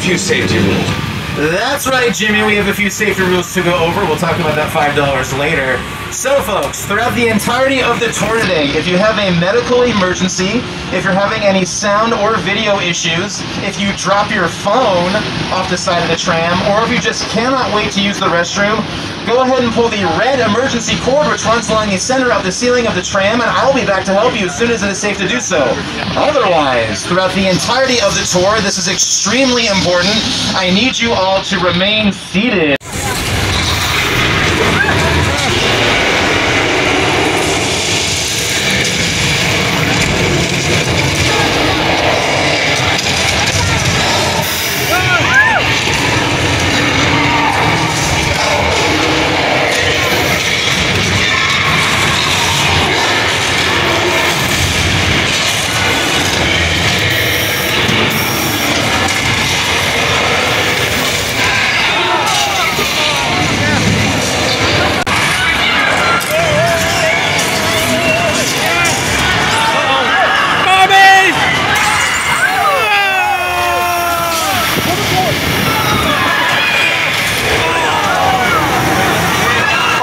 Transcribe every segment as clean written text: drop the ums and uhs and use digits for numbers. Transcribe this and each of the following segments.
few safety rules. That's right, Jimmy. We have a few safety rules to go over. We'll talk about that $5 later. So, folks, throughout the entirety of the tour today, if you have a medical emergency, if you're having any sound or video issues, if you drop your phone off the side of the tram, or if you just cannot wait to use the restroom, go ahead and pull the red emergency cord which runs along the center of the ceiling of the tram, and I'll be back to help you as soon as it is safe to do so. Otherwise, throughout the entirety of the tour, this is extremely important. I need you all to remain seated.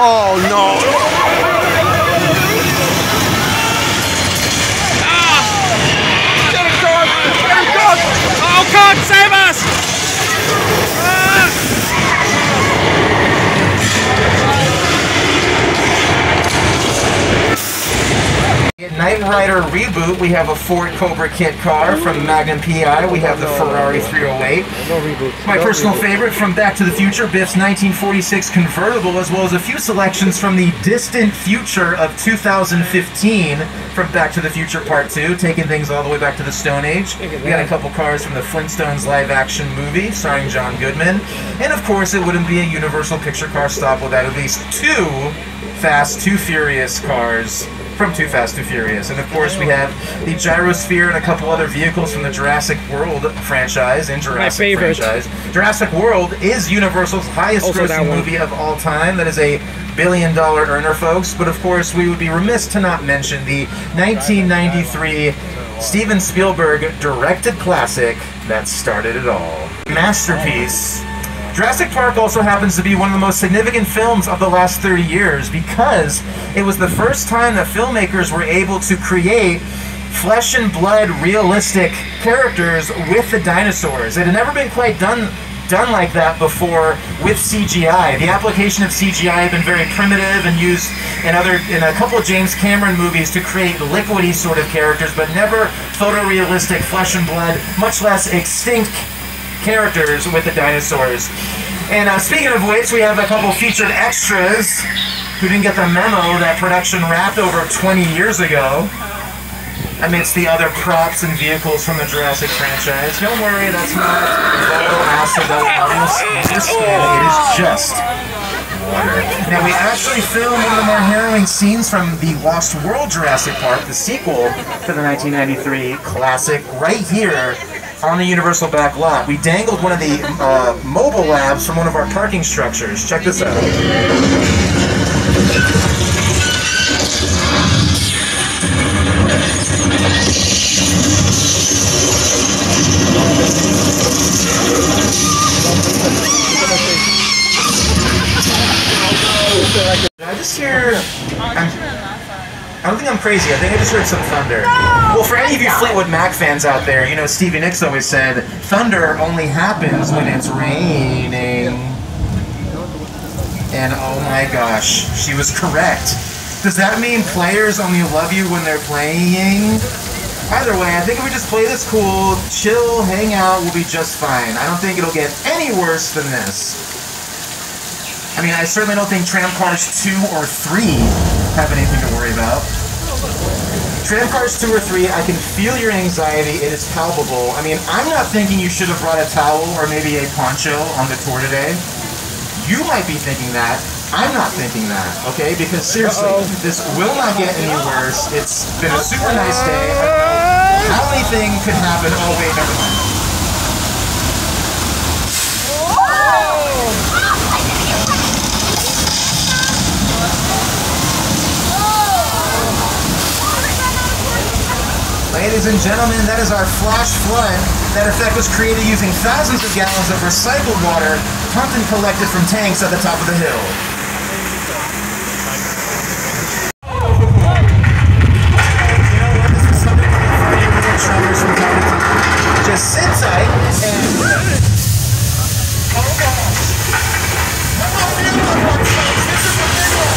Oh no! Get it, God! Get it, God! Oh God, save us! Knight Rider Reboot, we have a Ford Cobra kit car. From Magnum PI, we have the Ferrari 308. My personal favorite from Back to the Future, Biff's 1946 convertible, as well as a few selections from the distant future of 2015 from Back to the Future Part 2, taking things all the way back to the Stone Age. We got a couple cars from the Flintstones live-action movie starring John Goodman. And of course, it wouldn't be a Universal Picture Car stop without at least two Fast, Too Furious cars from Too Fast, Too Furious. And of course we have the Gyrosphere and a couple other vehicles from the Jurassic World franchise and Jurassic franchise. Jurassic World is Universal's highest grossing movie of all time. That is a $1 billion earner, folks. But of course we would be remiss to not mention the 1993 Steven Spielberg directed classic that started it all. Masterpiece. Jurassic Park also happens to be one of the most significant films of the last 30 years because it was the first time that filmmakers were able to create flesh and blood realistic characters with the dinosaurs. It had never been quite done like that before with CGI. The application of CGI had been very primitive and used in a couple of James Cameron movies to create liquidy sort of characters, but never photorealistic flesh and blood, much less extinct characters with the dinosaurs. And speaking of which, we have a couple featured extras who didn't get the memo that production wrapped over 20 years ago amidst the other props and vehicles from the Jurassic franchise. Don't worry, that's not volatile acid that will harm your skin. It is just water. Now, we actually filmed one of the more harrowing scenes from the Lost World Jurassic Park, the sequel to the 1993 classic, right here on the Universal back lot. We dangled one of the mobile labs from one of our parking structures. Check this out. Did I just hear... I don't think I'm crazy. I think I just heard some thunder. Well, for any of you Fleetwood Mac fans out there, you know Stevie Nicks always said, thunder only happens when it's raining. And oh my gosh, she was correct. Does that mean players only love you when they're playing? Either way, I think if we just play this cool, chill, hang out, we'll be just fine. I don't think it'll get any worse than this. I mean, I certainly don't think Tram Cars 2 or 3 have anything to worry about. Tram Cars 2 or 3, I can feel your anxiety. It is palpable. I mean, I'm not thinking you should have brought a towel or maybe a poncho on the tour today. You might be thinking that. I'm not thinking that, okay? Because seriously, this will not get any worse. It's been a super nice day. How anything could happen? Oh, wait, never mind. Ladies and gentlemen, that is our flash flood That effect was created using thousands of gallons of recycled water pumped and collected from tanks at the top of the hill. Just sit tight and... Oh gosh! I'm not feeling like one, folks. This is the big one!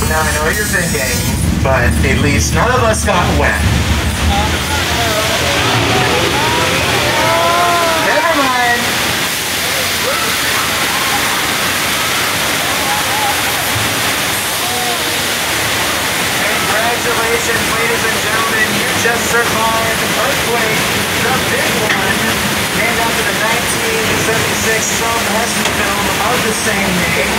Now I know what you're thinking, but at least none of us got wet. Never mind. Congratulations, ladies and gentlemen, you just survived Earthquake, the big one, named after the 1976 Charlton Heston film of the same name.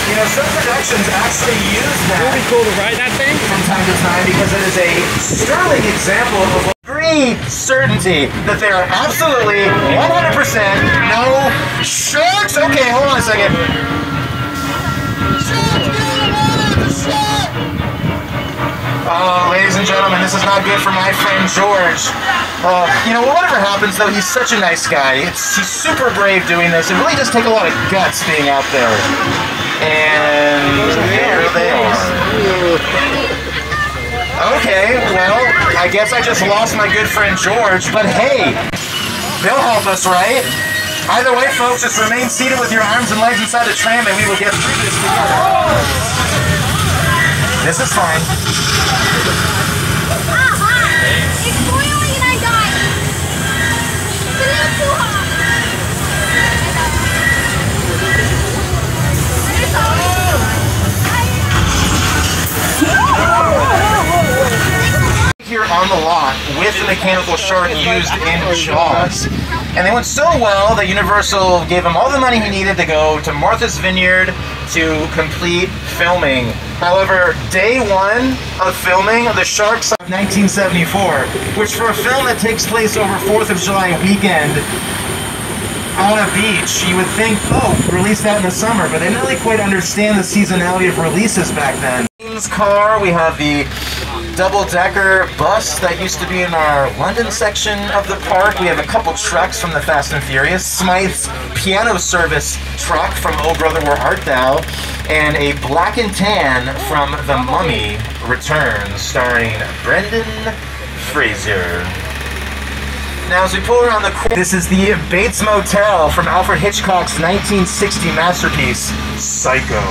You know, some productions actually use that. It would be cool to ride that thing from time to time because it is a sterling example of a certainty that there are absolutely 100% no sharks. Okay, hold on a second. Oh, ladies and gentlemen, this is not good for my friend George. You know, whatever happens, though, he's such a nice guy. He's super brave doing this. It really does take a lot of guts being out there. And there they are. Okay, well, I guess I just lost my good friend George, but hey, they'll help us, right? Either way, folks, just remain seated with your arms and legs inside the tram and we will get through this together. This is fine. It's boiling and I died. It's a little too hot. Here on the lot with the mechanical shark used in Jaws. And they went so well that Universal gave him all the money he needed to go to Martha's Vineyard to complete filming. However, day one of filming the Sharks of 1974, which for a film that takes place over 4th of July weekend on a beach, you would think, oh, release that in the summer, but they didn't really quite understand the seasonality of releases back then. Car, we have the double-decker bus that used to be in our London section of the park. We have a couple trucks from the Fast and Furious, Smythe's piano service truck from Oh Brother Where Art Thou, and a black and tan from The Mummy Returns, starring Brendan Fraser. Now, as we pull around the corner, this is the Bates Motel from Alfred Hitchcock's 1960 masterpiece, Psycho.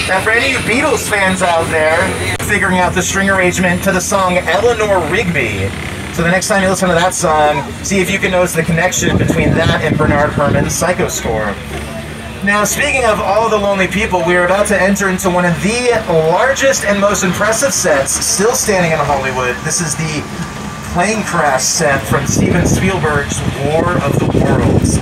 Now, for any of you Beatles fans out there, figuring out the string arrangement to the song Eleanor Rigby. So the next time you listen to that song, see if you can notice the connection between that and Bernard Herrmann's Psycho score. Now, speaking of all the lonely people, we are about to enter into one of the largest and most impressive sets still standing in Hollywood. This is the plane crash set from Steven Spielberg's War of the Worlds.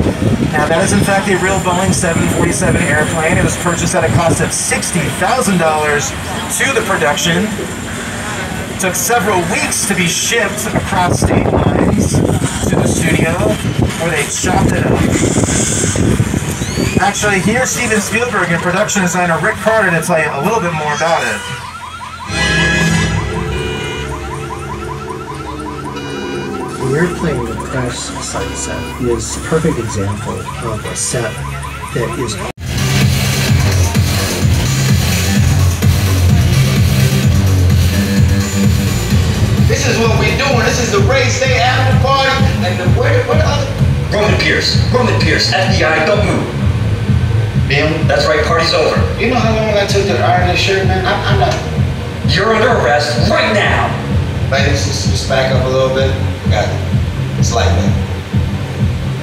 Now, that is in fact a real Boeing 747 airplane. It was purchased at a cost of $60,000 to the production. It took several weeks to be shipped across state lines to the studio, where they chopped it up. Actually, here's Steven Spielberg and production designer Rick Carter to tell you a little bit more about it. The airplane crash site set is a perfect example of a set that is we're doing. This is the race day after party, and what other? Roman Pierce, FBI, don't move. Bill? That's right, party's over. You know how long I took to iron this shirt, man? I'm not. You're under arrest right now. Ladies, just back up a little bit. Got it. It's like that.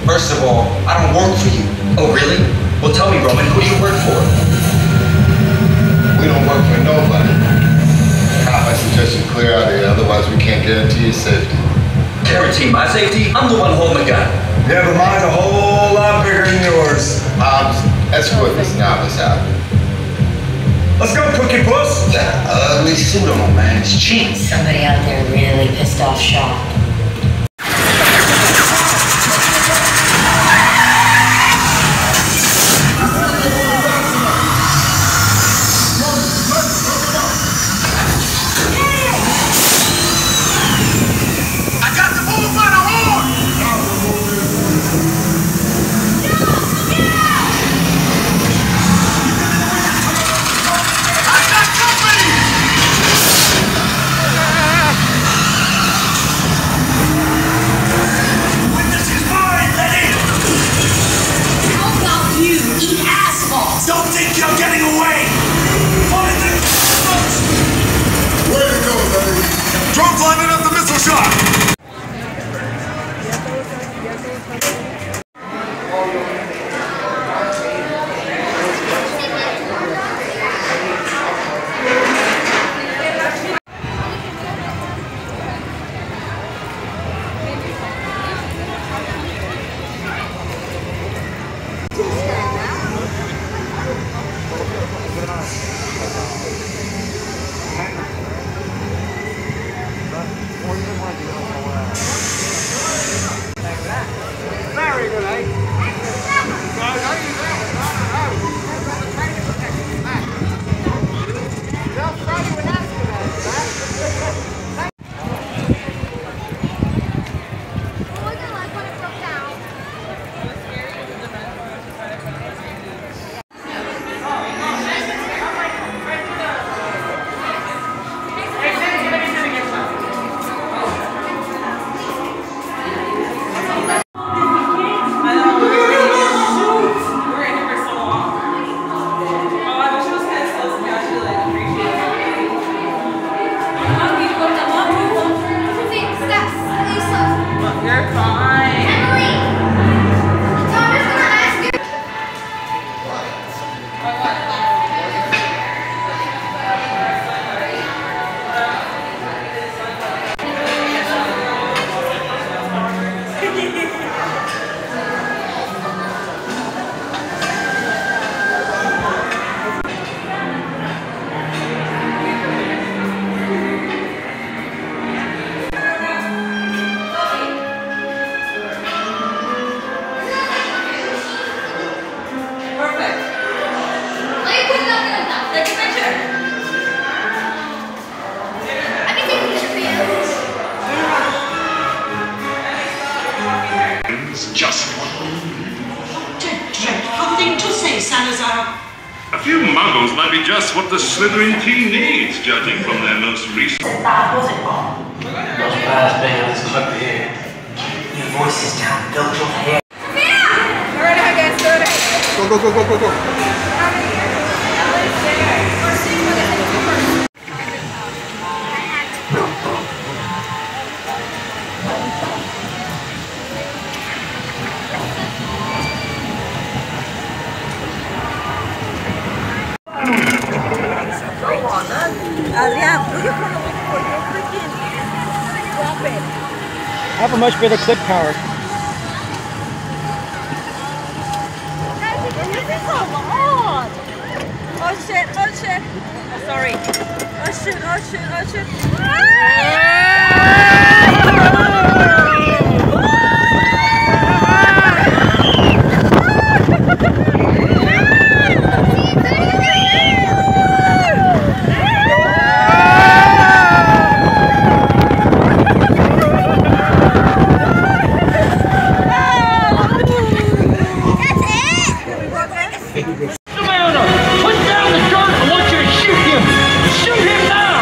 First of all, I don't work for you. Oh, really? Well, tell me, Roman, who do you work for? We don't work for nobody. I suggest you clear out of here, otherwise we can't guarantee your safety. Guarantee my safety? I'm the one holding the gun. Yeah, but mine's a whole lot bigger than yours. Escort this novice out. Let's go, Cookie Puss. That ugly suit on, man. It's cheap. Somebody out there really pissed off Shaw. Drone's lining up the missile shot! Just one. Dreadful thing to say, Salazar. A few muggles might be just what the Slytherin team needs, judging from their most recent... Those brass bands cut the hair. Your voice is down, build your hair. Alright, I guess go ahead. Go, go, go, go, go, go. Adrian, look at what you're freaking drop it. I have a much better clip power. This is so long. Oh shit, oh shit. Oh, sorry. Oh shit, oh shit, oh shit. Put down the gun! I want you to shoot him! Shoot him now!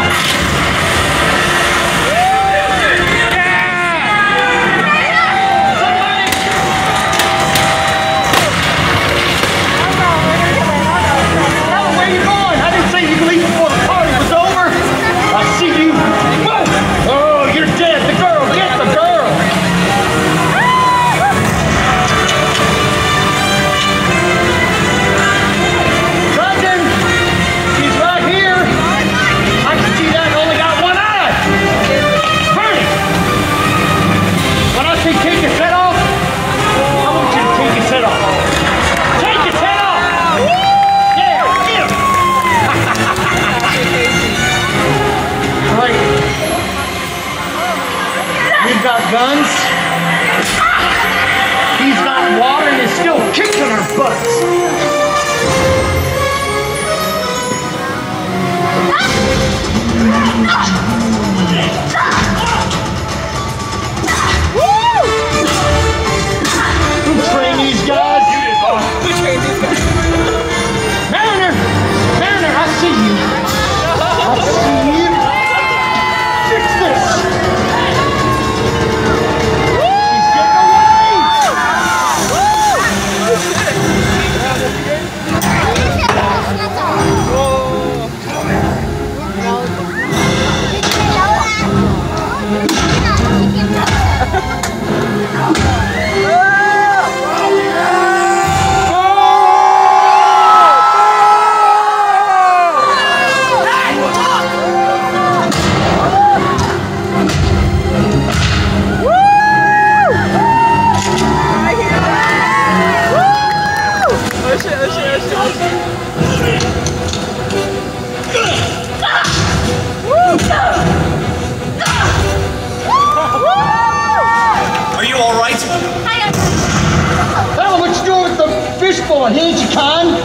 We've got guns. He's got water and is still kicking our butts. Who trained these guys? Who trained these guys? Mariner! Mariner, I see you. I see you. Fix this. He's getting Are you all right? Hell, what you doing with the fishbowl? He ain't you con?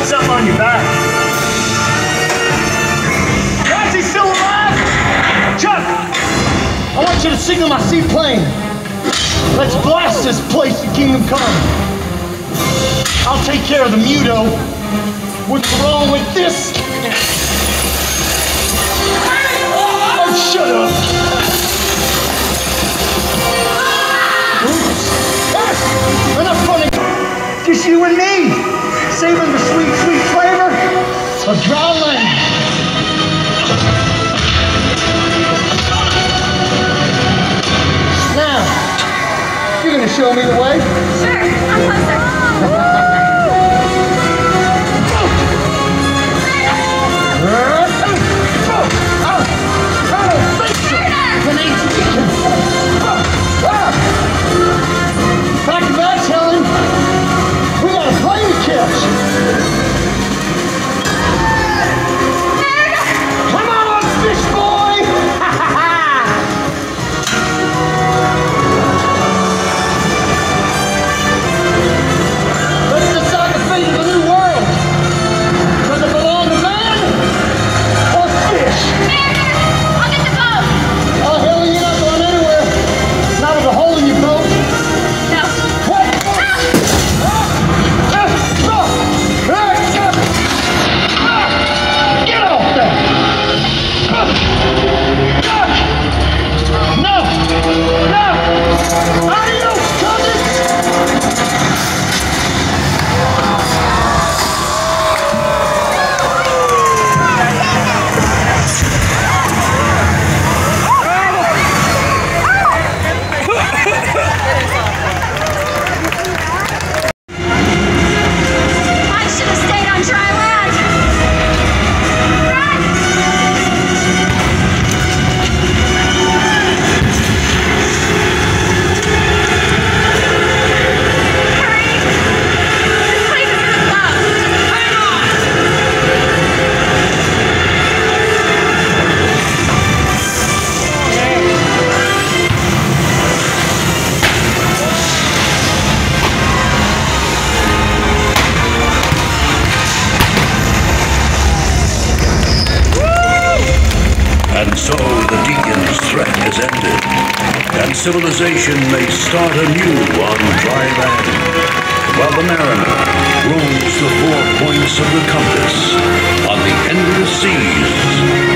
Something on your back. Why is he still alive? Chuck, I want you to signal my seaplane. Let's blast this place to Kingdom Come. I'll take care of the Muto. What's wrong with this? Oh, shut up. Oops. Enough funny. Just you and me. Saving the sweet, sweet flavor of dry land. Now, you're gonna show me the way? Sure, I'm closer. Back to back, Helen. We got a plane to catch. Come on, fish boy! Let's decide the fate of the new world. Does it belong to man or fish? I'll get the boat. Oh, hell, you're not going anywhere. Not with a hole in your boat. No. What? Get off there! No! No! Adios, cousins! I should have stayed on dry land. Run! Hurry! This place is gonna blow. Just hang on. And so the Deacon's threat has ended, and civilization may start anew on dry land, while the mariner roams the 4 points of the compass on the endless seas